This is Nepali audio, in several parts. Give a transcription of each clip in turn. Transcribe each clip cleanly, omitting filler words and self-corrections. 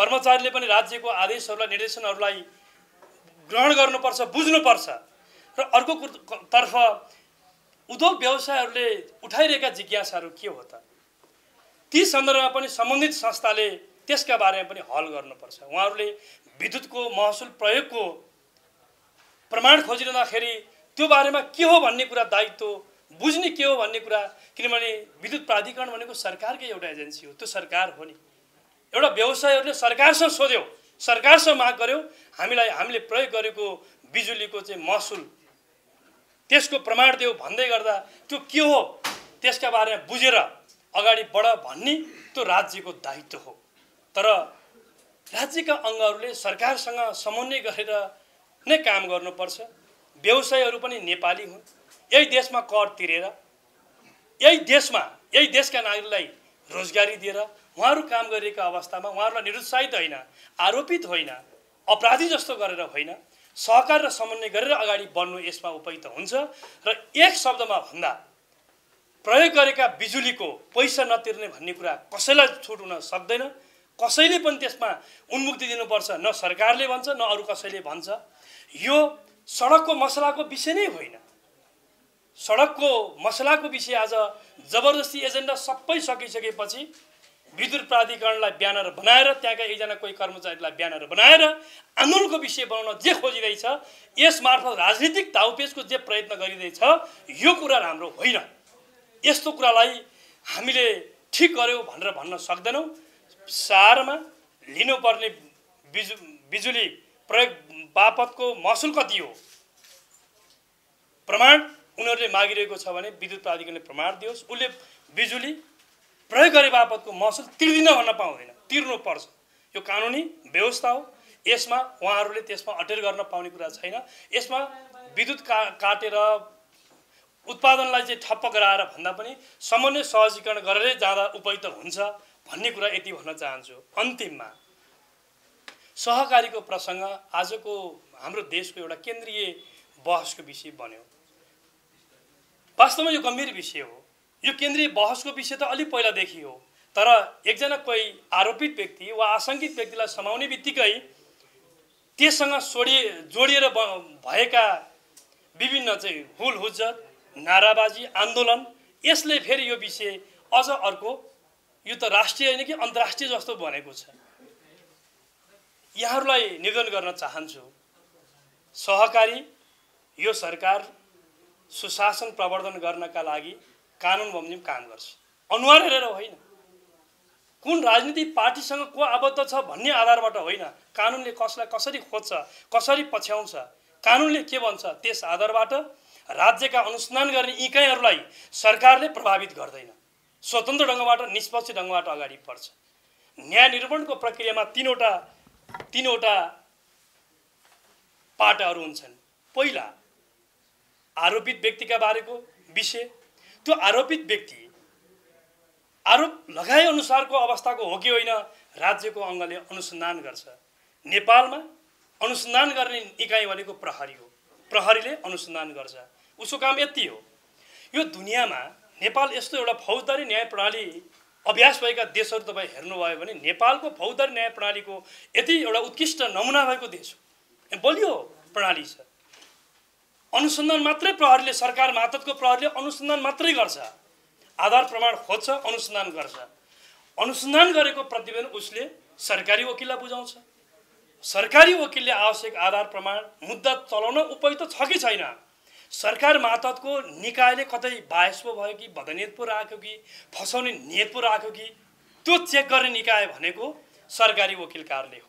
कर्मचारीले पनि राज्यको आदेशहरूलाई निर्देशनहरूलाई ग्रहण गर्नुपर्छ, बुझ्नुपर्छ। र अर्को तर्फ उद्योग व्यवसायहरूले उठाइरहेका जिज्ञासाहरू के हो त, ती सन्दर्भमा पनि सम्बन्धित संस्थाले त्यसका बारेमा पनि हल गर्नुपर्छ। उहाँहरूले विद्युतको महसुल प्रयोगको प्रमाण खोजिरहँदाखेरि त्यो बारेमा के हो भन्ने कुरा, दायित्व बुझ्ने के हो भन्ने कुरा, किनभने विद्युत प्राधिकरण भनेको सरकारकै एउटा एजेन्सी हो, त्यो सरकार हो नि। एउटा व्यवसायहरूले सरकारसँग सोध्यो, सरकारसँग माग गर्यो, हामीले प्रयोग गरेको बिजुलीको चाहिँ महसुल त्यसको प्रमाण देऊ भन्दै गर्दा त्यो के हो त्यसका बारेमा बुझेर अगाडि बढ भन्ने त्यो राज्यको दायित्व हो। तर राज्यका अङ्गहरूले सरकारसँग समन्वय गरेर नै काम गर्नुपर्छ। व्यवसायहरू पनि नेपाली हुन्, यही देशमा कर तिरेर यही देशका नागरिकलाई रोजगारी दिएर उहाँहरू काम गरिरहेका अवस्थामा उहाँहरूलाई निरुत्साहित होइन, आरोपित होइन, अपराधी जस्तो गरेर होइन, सहकार र समन्वय गरेर अगाडि बढ्नु यसमा उपयुक्त हुन्छ। र एक शब्दमा भन्दा प्रयोग गरेका बिजुलीको पैसा नतिर्ने भन्ने कुरा कसैलाई छुट हुन सक्दैन। कसैले पनि त्यसमा उन्मुक्ति दिनुपर्छ, न सरकारले भन्छ न अरू कसैले भन्छ। यो सडकको मसलाको विषय नै होइन। सडकको मसलाको विषय आज जबरजस्ती एजेन्डा सबै सकिसकेपछि विद्युत प्राधिकरणलाई ब्यानर बनाएर, त्यहाँका एकजना कोही कर्मचारीलाई ब्यानर बनाएर आन्दोलनको विषय बनाउन जे खोजिरहेछ, यस मार्फत राजनीतिक दाउपेचको जे प्रयत्न गरिरहेछ, यो कुरा राम्रो होइन। यस्तो कुरालाई हामीले ठिक गर्यौँ भनेर भन्न सक्दैनौँ। सारमा लिनुपर्ने बिजुली प्रयोग बापतको महसुल कति हो प्रमाण उनीहरूले मागिरहेको छ भने विद्युत प्राधिकरणले प्रमाण दियोस्। उसले बिजुली प्रयोग गरे बापतको महसुल तिर्दिन भन्न पाउँदैन, तिर्नुपर्छ। यो कानुनी व्यवस्था हो। यसमा उहाँहरूले त्यसमा अटेर गर्न पाउने कुरा छैन। यसमा विद्युत काटेर उत्पादनलाई चाहिँ ठप्प गराएर भन्दा पनि समन्वय सहजीकरण गरेरै जाँदा उपयुक्त हुन्छ भन्ने कुरा यति भन्न चाहन्छु। अन्तिममा सहकारीको प्रसङ्ग आजको हाम्रो देशको एउटा केन्द्रीय बहसको विषय बन्यो। वास्तवमा यो गम्भीर विषय हो। यो केन्द्रीय बहसको विषय त अलि पहिलादेखि हो, तर एकजना कोही आरोपित व्यक्ति वा आशंकित व्यक्तिलाई समाउने बित्तिकै त्यससँग जोडिएर भएका विभिन्न चाहिँ हुल हुज्जत, नाराबाजी, आन्दोलन, यसले फेरि यो विषय अझ अर्को, यो त राष्ट्रिय होइन कि अन्तर्राष्ट्रिय जस्तो बनेको छ। यहाँहरूलाई निवेदन गर्न चाहन्छु, सहकारी यो सरकार सुशासन प्रवर्धन गर्नका लागि कानुन बमोजिम काम गर्छ, अनुहार हेरेर होइन, कुन राजनीतिक पार्टीसँग को आबद्ध छ भन्ने आधारबाट होइन, कानुनले कसलाई कसरी खोज्छ, कसरी पछ्याउँछ, कानुनले के भन्छ त्यस आधारबाट राज्यका अनुसन्धान गर्ने इकाइहरूलाई सरकारले प्रभावित गर्दैन, स्वतन्त्र ढङ्गबाट निष्पक्ष ढङ्गबाट अगाडि बढ्छ। न्याय निरूपणको प्रक्रियामा तीनवटा पाटाहरू हुन्छन्। पहिला आरोपित व्यक्तिका बारेको विषय, त्यो आरोपित व्यक्ति आरोप लगाए अनुसारको अवस्थाको हो कि होइन राज्यको अङ्गले अनुसन्धान गर्छ। नेपालमा अनुसन्धान गर्ने इकाइ भनेको प्रहरी हो, प्रहरीले अनुसन्धान गर्छ, उसको काम यति हो। यो दुनियाँमा नेपाल यस्तो एउटा फौजदारी न्याय प्रणाली अभ्यास भएका देशहरू तपाईँ हेर्नुभयो भने नेपालको फौजदारी न्याय प्रणालीको यति एउटा उत्कृष्ट नमुना भएको देश हो, बलियो प्रणाली छ। अनुसन्धान मात्रै प्रहरीले, सरकार मातहतको प्रहरीले अनुसन्धान मात्रै गर्छ, आधार प्रमाण खोज्छ, अनुसन्धान गर्छ। अनुसन्धान गरेको प्रतिवेदन उसले सरकारी वकिललाई बुझाउँछ। सरकारी वकिलले आवश्यक आधार प्रमाण मुद्दा चलाउन उपयुक्त छ कि छैन, सरकार मातहतको निकायले कतै बायस पो भयो कि बदनियत पो राख्यो कि फसाउने नियत पो राख्यो कि, त्यो चेक गर्ने निकाय भनेको सरकारी वकिल कार्यालय हो।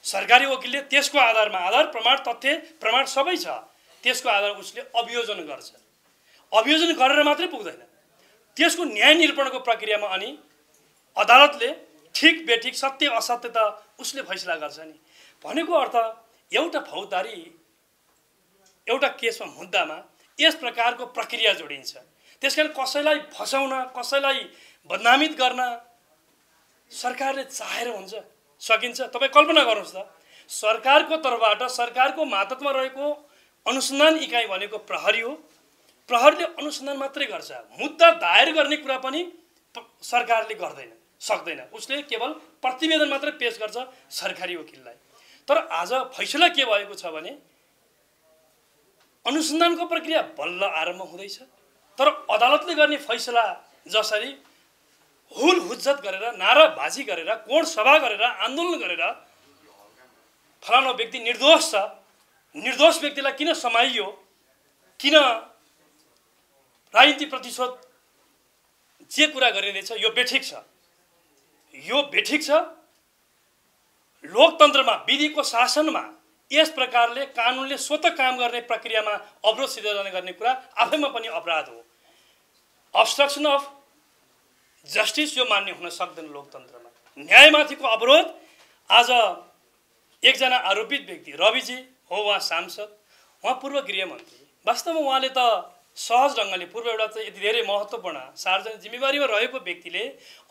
सरकारी वकिलले त्यसको आधारमा आधार प्रमाण, तथ्य प्रमाण सबै छ, त्यसको आधार उसले अभियोजन गर्छ। अभियोजन गरेर मात्रै पुग्दैन, त्यसको न्याय निरूपणको प्रक्रियामा अनि अदालतले ठिक बेठिक, सत्य असत्य त उसले फैसला गर्छ नि। भनेको अर्थ एउटा फौजदारी एउटा केसमा मुद्दामा यस प्रकारको प्रक्रिया जोडिन्छ। त्यसकारण कसैलाई फसाउन, कसैलाई बदनामित गर्न सरकारले चाहेर हुन्छ, सकिन्छ। तपाईँ कल्पना गर्नुहोस् त, सरकारको तर्फबाट सरकारको मातहतमा रहेको अनुसन्धान इकाइ भनेको प्रहरी हो, प्रहरीले अनुसन्धान मात्रै गर्छ, मुद्दा दायर गर्ने कुरा पनि सरकारले गर्दैन, सक्दैन। उसले केवल प्रतिवेदन मात्रै पेश गर्छ सरकारी वकिललाई। तर आज फैसला के भएको छ भने अनुसन्धानको प्रक्रिया बल्ल आरम्भ हुँदैछ, तर अदालतले गर्ने फैसला जसरी हुल हुज्जत गरेर, नाराबाजी गरेर, कोण सभा गरेर, आन्दोलन गरेर फलानु व्यक्ति निर्दोष छ, निर्दोष व्यक्तिलाई किन समाइयो, किन राजनीति प्रतिशोध जे कुरा गरिँदैछ यो बेठिक छ। यो बेठिक छ। लोकतन्त्रमा, विधिको शासनमा यस प्रकारले कानुनले स्वतः काम गर्ने प्रक्रियामा अवरोध सिर्जना गर्ने कुरा आफैमा पनि अपराध हो। अब्स्ट्रक्सन अफ जस्टिस यो मान्य हुन सक्दैन लोकतन्त्रमा। न्यायमाथिको अवरोध। आज एकजना आरोपित व्यक्ति रविजी हो, उहाँ सांसद, उहाँ पूर्व गृहमन्त्री। वास्तवमा उहाँले त सहज ढङ्गले पूर्व एउटा चाहिँ यति धेरै महत्त्वपूर्ण सार्वजनिक जिम्मेवारीमा रहेको व्यक्तिले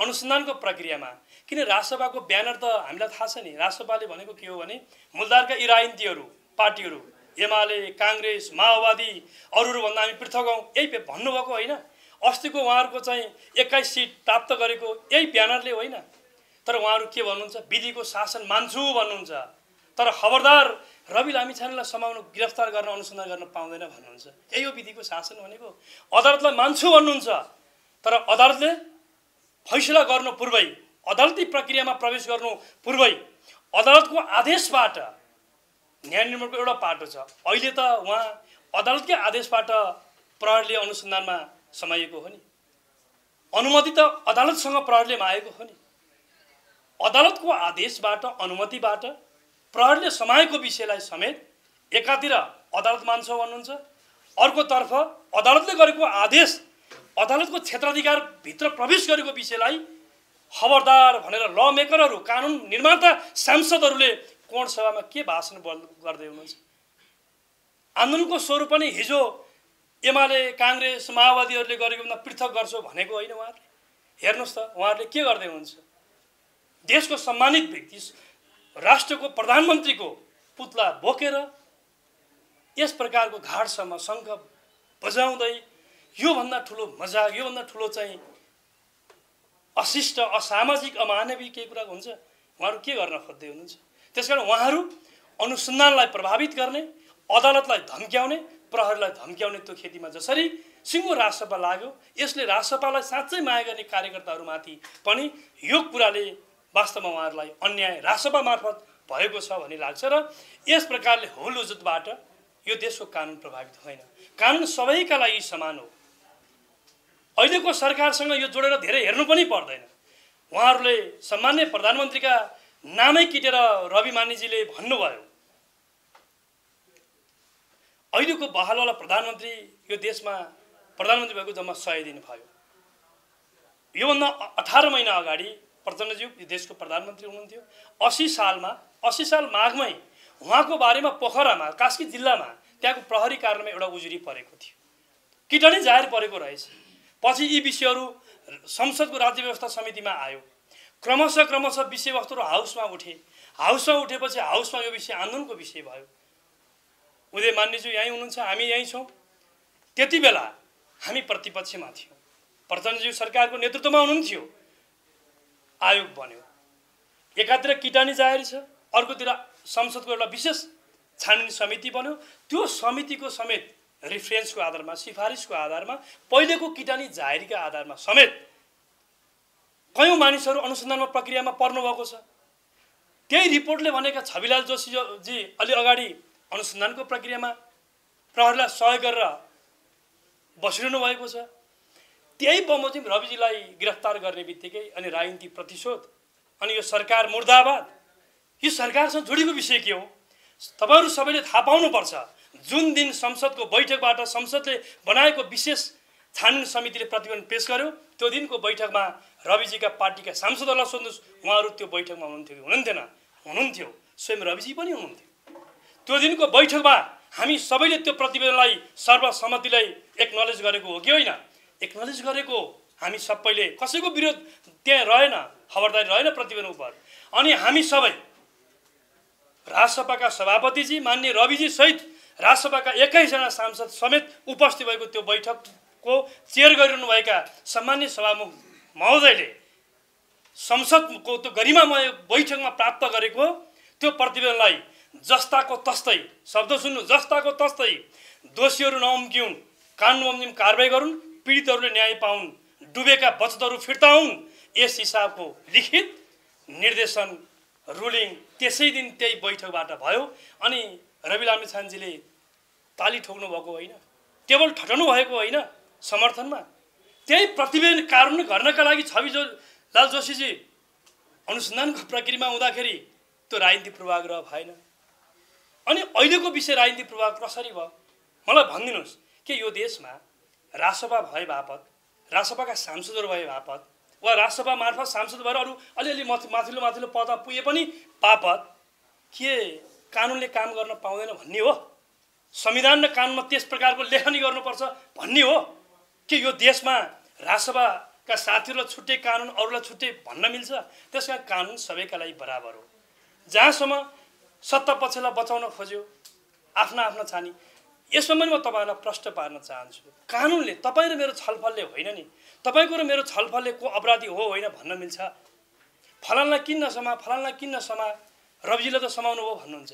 अनुसन्धानको प्रक्रियामा, किन राजसभाको ब्यानर त हामीलाई थाहा छ नि, राजसभाले भनेको के हो भने मूलधारका यी राजनीतिहरू पार्टीहरू एमाले, काङ्ग्रेस, माओवादी अरूभन्दा हामी पृथक हौँ यही भन्नुभएको होइन। अस्तिको उहाँहरूको चाहिँ 21 सिट प्राप्त गरेको यही ब्यानरले होइन। तर उहाँहरू के भन्नुहुन्छ, विधिको शासन मान्छु भन्नुहुन्छ। तर खबरदार रवि लामिछानेलाई समाउनु, गिरफ्तार गर्न, अनुसन्धान गर्न पाउँदैन भन्नुहुन्छ। यही हो विधिको शासन भनेको। अदालतलाई मान्छु भन्नुहुन्छ, तर अदालतले फैसला गर्नु पूर्वै, अदालती प्रक्रियामा प्रवेश गर्नु पूर्वै अदालतको आदेशबाट न्याय निर्माणको एउटा पाटो छ। अहिले त उहाँ अदालतकै आदेशबाट प्रहरीले अनुसन्धानमा समाइएको हो नि। अनुमति त अदालतसँग प्रहरीले मागेको हो नि। अदालतको आदेशबाट, अनुमतिबाट प्रहरीले समाएको विषयलाई समेत एकातिर अदालत मान्छ भन्नुहुन्छ, अर्कोतर्फ अदालतले गरेको आदेश, अदालतको क्षेत्राधिकारभित्र प्रवेश गरेको विषयलाई खबरदार भनेर ल मेकरहरू, कानुन निर्माता सांसदहरूले कोण सभामा के भाषण गर्दै हुनुहुन्छ। आन्दोलनको स्वरूप पनि हिजो एमाले, काङ्ग्रेस, माओवादीहरूले गरेको भन्दा पृथक गर्छौ भनेको होइन उहाँहरूले। हेर्नुहोस् त उहाँहरूले के गर्दै हुनुहुन्छ। देशको सम्मानित व्यक्ति, राष्ट्रको प्रधानमन्त्रीको पुतला बोकेर यस प्रकारको घाटसम्म शङ्ख बजाउँदै योभन्दा ठुलो मजाक, योभन्दा ठुलो चाहिँ अशिष्ट, असामाजिक, अमानवीय केही कुरा हुन्छ। उहाँहरू के गर्न खोज्दै हुनुहुन्छ। त्यसकारण उहाँहरू अनुसन्धानलाई प्रभावित गर्ने, अदालतलाई धम्क्याउने, प्रहरीलाई धम्क्याउने त्यो खेतीमा जसरी सिङ्गो राजसभा लाग्यो, यसले राजसभालाई साँच्चै माया गर्ने कार्यकर्ताहरूमाथि पनि यो कुराले वास्तवमा उहाँहरूलाई अन्याय राजसभा मार्फत भएको छ भन्ने लाग्छ। र यस प्रकारले हुल हुज्जतबाट यो देशको कानुन प्रभावित होइन। कानुन सबैका लागि समान हो। अहिलेको सरकारसँग यो जोडेर धेरै हेर्नु पनि पर्दैन। उहाँहरूले सम्मान्य प्रधानमन्त्रीका नामै किटेर रवि मान्यजीले भन्नुभयो, अहिलेको बहालवाला प्रधानमन्त्री यो देशमा प्रधानमन्त्री भएको जम्मा 100 दिन भयो। योभन्दा 18 महिना अगाडि प्रचण्डज्यू यो देशको प्रधानमन्त्री हुनुहुन्थ्यो। 80 साल माघमै उहाँको बारेमा पोखरामा, कास्की जिल्लामा त्यहाँको प्रहरी कार्यालयमा एउटा उजुरी परेको थियो, किटानी जाहेर परेको रहेछ। पछि यी विषयहरू संसदको राज्य व्यवस्था समितिमा आयो। क्रमशः विषयवस्तुहरू हाउसमा उठे। हाउसमा उठेपछि हाउसमा यो विषय आन्दोलनको विषय भयो। उदय मान्यज्यू यहीँ हुनुहुन्छ, हामी यहीँ छौँ। त्यति बेला हामी प्रतिपक्षमा थियौँ। प्रचण्डज्यू सरकारको नेतृत्वमा हुनुहुन्थ्यो। आयोग बन्यो। एकातिर किटानी जाहेर छ, अर्कोतिर संसदको एउटा विशेष छानबिन समिति बन्यो। त्यो समितिको समेत रेफरेन्सको आधारमा, सिफारिसको आधारमा, पहिलेको किटानी जाहेरीका आधारमा समेत कयौँ मानिसहरू अनुसन्धानमा प्रक्रियामा पर्नुभएको छ। त्यही रिपोर्टले भनेका छविलाल जोशीजी अलि अगाडि अनुसन्धानको प्रक्रियामा प्रहरीलाई सहयोग गरेर बसिरहनु भएको छ। त्यही बमोजिम रविजीलाई गिरफ्तार गर्ने बित्तिकै अनि राजनीति प्रतिशोध, अनि यो सरकार मुर्दाबाद, यो सरकारसँग जोडिएको विषय के हो तपाईहरु सबैले थाहा पाउनुपर्छ। जुन दिन संसदको बैठकबाट संसदले बनाएको विशेष छानबिन समितिले प्रतिवेदन पेश गर्यो, त्यो दिनको बैठकमा रविजीका पार्टीका सांसदहरूलाई सोध्नुस्, उहाँहरू त्यो बैठकमा हुनुहुन्थ्यो कि हुनुहुन्थेन? हुनुहुन्थ्यो। स्वयं रविजी पनि हुनुहुन्थ्यो। त्यो दिनको बैठकमा हामी सबैले त्यो प्रतिवेदनलाई सर्वसम्मतिलाई एक्नोलेज गरेको हो कि होइन? एक्नोलेज गरेको। हामी सबैले कसैको विरोध त्यहाँ रहेन, खबरदारी रहेन प्रतिवेदन उप। अनि हामी सबै राजसभाका सभापतिजी मान्य रविजी सहित राजसभाका 21 जना सांसद समेत उपस्थित भएको त्यो बैठकको चेयर गरिरहनु भएका सम्मान्य सभामुख महोदयले संसदको त्यो गरिमामय बैठकमा प्राप्त गरेको त्यो प्रतिवेदनलाई जस्ताको तस्तै, शब्द सुन्नु, जस्ताको तस्तै दोषीहरू नउम्किउन्, कानुन बमोजिम कारबाही गरून्, पीडितहरूले न्याय पाउन्, डुबेका बचतहरू फिर्ता हुन्, यस हिसाबको लिखित निर्देशन रुलिङ त्यसै दिन त्यही बैठकबाट भयो। अनि रवि लामिछानेजीले ताली ठोक्नु भएको होइन, टेबल ठटाउनु भएको होइन समर्थनमा। त्यही प्रतिवेदन कानुन गर्नका लागि छविलाल जोशीजी अनुसन्धानको प्रक्रियामा हुँदाखेरि त्यो राजनीतिक पूर्वाग्रह भएन। अनि अहिलेको विषय राजनीतिक पूर्वाग्रह कसरी भयो मलाई भनिदिनुहोस्। के यो देशमा राजसभा भए बापत, राजसभाका सांसदहरू भए बापत, वा राजसभा मार्फत सांसद भएर अरू अलिअलि माथिल्लो माथिल्लो पदमा पुगे पनि बापत के कानुनले काम गर्न पाउँदैन भन्ने हो? संविधान र कानुनमा त्यस प्रकारको लेखनी गर्नुपर्छ भन्ने हो कि यो देशमा राजसभाका साथीहरूलाई छुट्टै कानुन, अरूलाई छुट्टै भन्न मिल्छ? त्यसका कानुन सबैका लागि बराबर हो। जहाँसम्म सत्ता पक्षलाई बचाउन खोज्यो आफ्ना आफ्ना छानी, यसमा पनि म तपाईँलाई प्रश्न पार्न चाहन्छु। कानुनले तपाईँ र मेरो छलफलले होइन नि, तपाईँको र मेरो छलफलले को अपराधी हो होइन भन्न मिल्छ? फलानलाई किन नसमा, फलानलाई किन नसमा, रविजीले त समाउनु हो भन्नुहुन्छ।